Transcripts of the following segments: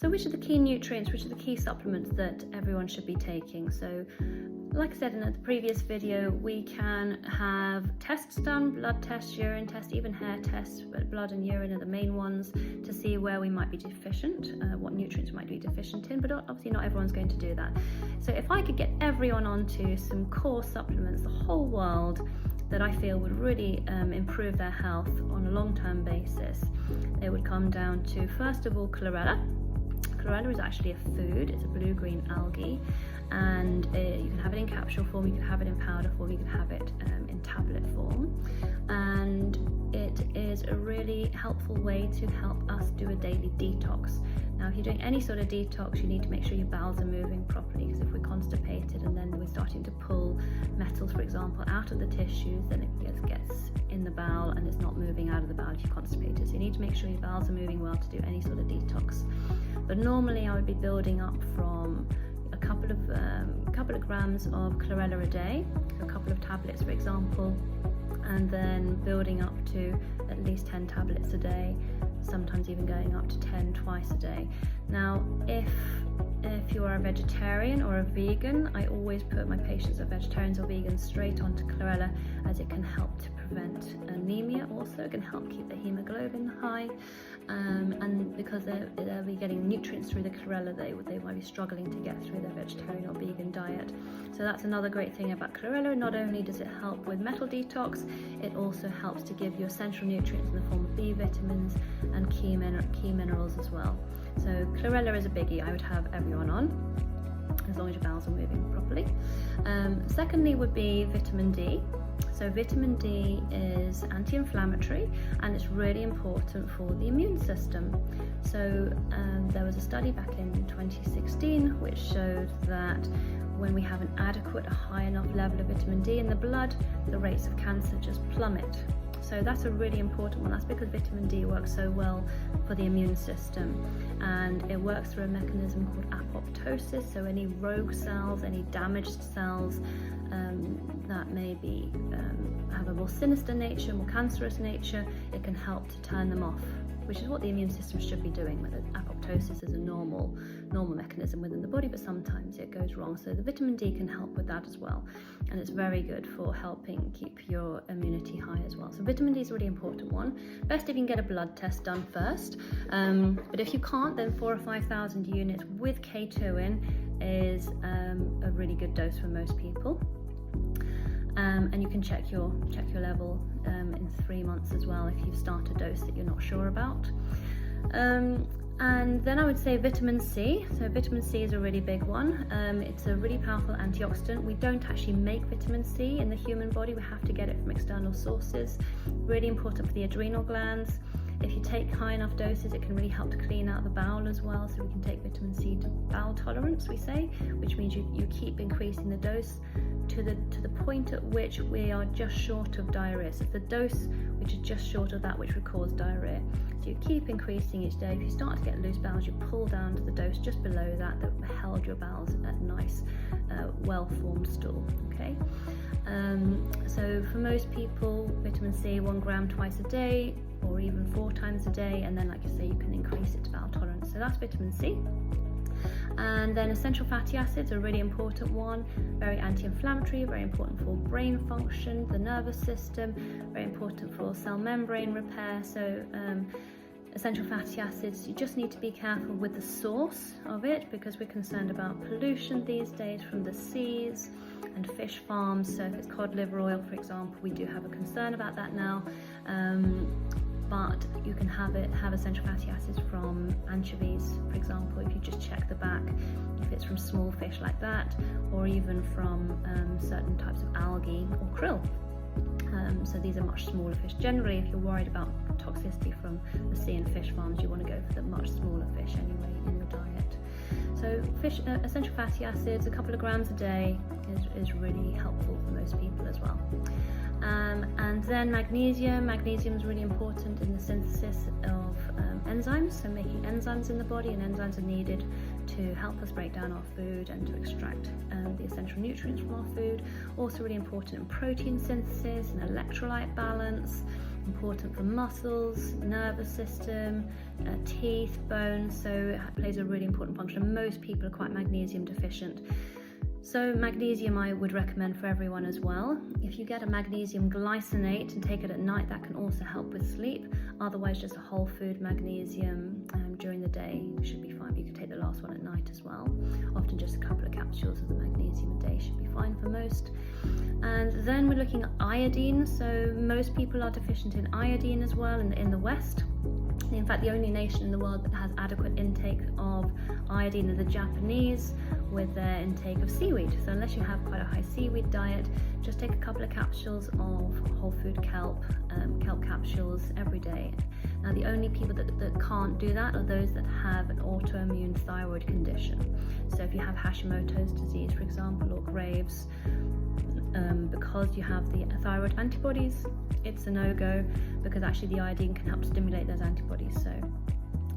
So which are the key nutrients, which are the key supplements that everyone should be taking? So like I said in the previous video, we can have tests done, blood tests, urine tests, even hair tests, but blood and urine are the main ones to see where we might be deficient, what nutrients we might be deficient in, but obviously not everyone's going to do that. So if I could get everyone onto some core supplements, the whole world, that I feel would really improve their health on a long-term basis, it would come down to, first of all, chlorella. Chlorella is actually a food, it's a blue-green algae, and you can have it in capsule form, you can have it in powder form, you can have it in tablet form, and it is a really helpful way to help us do a daily detox. Now if you're doing any sort of detox, you need to make sure your bowels are moving properly, because if we're constipated and then we're starting to pull metals, for example, out of the tissues, then it gets in the bowel and it's not moving out of the bowel if you're constipated. So you need to make sure your bowels are moving well to do any sort of detox. But normally I would be building up from a couple of grams of chlorella a day, a couple of tablets for example, and then building up to at least 10 tablets a day, sometimes even going up to 10 twice a day. Now if you are a vegetarian or a vegan, I always put my patients, are vegetarians or vegans, straight onto chlorella, as it can help to prevent anemia. Also it can help keep the hemoglobin high, and because they'll be getting nutrients through the chlorella they might be struggling to get through their vegetarian or vegan diet. So that's another great thing about chlorella. Not only does it help with metal detox, it also helps to give you essential nutrients in the form of B vitamins and key minerals as well. So chlorella is a biggie. I would have everyone on, as long as your bowels are moving properly. Secondly would be vitamin D. So vitamin D is anti-inflammatory and it's really important for the immune system. So there was a study back in 2016 which showed that when we have an adequate, high enough level of vitamin D in the blood, the rates of cancer just plummet. So that's a really important one. That's because vitamin D works so well for the immune system, and it works through a mechanism called apoptosis. So any rogue cells, any damaged cells that maybe have a more sinister nature, more cancerous nature, it can help to turn them off, which is what the immune system should be doing. Whether apoptosis is a normal mechanism within the body, but sometimes it goes wrong. So the vitamin D can help with that as well, and it's very good for helping keep your immunity high as well. So vitamin D is a really important one. Best if you can get a blood test done first, but if you can't, then 4,000 or 5,000 units with K2 in is a really good dose for most people. And you can check your level in 3 months as well if you've started a dose that you're not sure about. And then I would say vitamin C. So vitamin C is a really big one. It's a really powerful antioxidant. We don't actually make vitamin C in the human body. We have to get it from external sources. Really important for the adrenal glands. If you take high enough doses, it can really help to clean out the bowel as well. So we can take vitamin C to bowel tolerance, we say, which means you keep increasing the dose to the point at which we are just short of diarrhea. So it's the dose which is just short of that which would cause diarrhea. So you keep increasing each day. If you start to get loose bowels, you pull down to the dose just below that held your bowels at nice, well-formed stool. Okay. So for most people, vitamin C 1 gram twice a day, or even 4 times a day, and then like I say, you can increase it to bowel tolerance. So that's vitamin C. And then essential fatty acids are a really important one, very anti-inflammatory, very important for brain function, the nervous system, very important for cell membrane repair. So essential fatty acids, you just need to be careful with the source of it, because we're concerned about pollution these days from the seas and fish farms. So if it's cod liver oil, for example, we do have a concern about that now. But you can have essential fatty acids from anchovies, for example, if you just check the back, if it's from small fish like that, or even from certain types of algae or krill. So these are much smaller fish. Generally, if you're worried about toxicity from the sea and fish farms, you want to go for the much smaller fish anyway in your diet. So fish, essential fatty acids, a couple of grams a day is really helpful for most people as well. And then magnesium. Magnesium is really important in the synthesis of enzymes, so making enzymes in the body, and enzymes are needed to help us break down our food and to extract the essential nutrients from our food. Also really important in protein synthesis and electrolyte balance, important for muscles, nervous system, teeth, bones, so it plays a really important function. And most people are quite magnesium deficient. So magnesium I would recommend for everyone as well. If you get a magnesium glycinate and take it at night, that can also help with sleep. Otherwise, just a whole food magnesium during the day should be fine. You can take the last one at night as well. Often just a couple of capsules of the magnesium a day should be fine for most. And then we're looking at iodine. So most people are deficient in iodine as well in the West. In fact, the only nation in the world that has adequate intake of iodine are the Japanese, with their intake of seaweed. So unless you have quite a high seaweed diet, just take a couple of capsules of whole food kelp, kelp capsules every day. Now the only people that can't do that are those that have an autoimmune thyroid condition. So if you have Hashimoto's disease, for example, or Graves', because you have the thyroid antibodies, it's a no-go, because actually the iodine can help stimulate those antibodies. So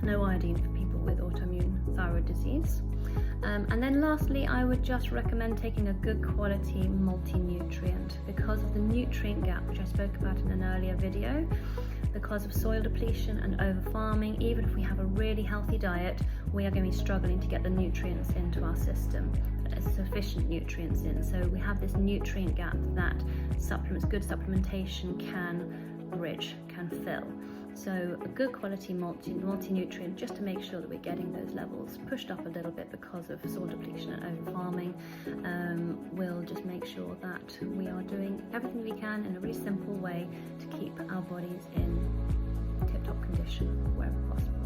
no iodine for people with autoimmune thyroid disease. And then lastly, I would just recommend taking a good quality multi-nutrient because of the nutrient gap, which I spoke about in an earlier video. Because of soil depletion and over farming, even if we have a really healthy diet, we are going to be struggling to get the nutrients into our system, sufficient nutrients in. So we have this nutrient gap that supplements, good supplementation can bridge, can fill. So a good quality multi-nutrient, just to make sure that we're getting those levels pushed up a little bit because of soil depletion and over farming, will just make sure that we are doing everything we can in a really simple way to keep our bodies in tip-top condition wherever possible.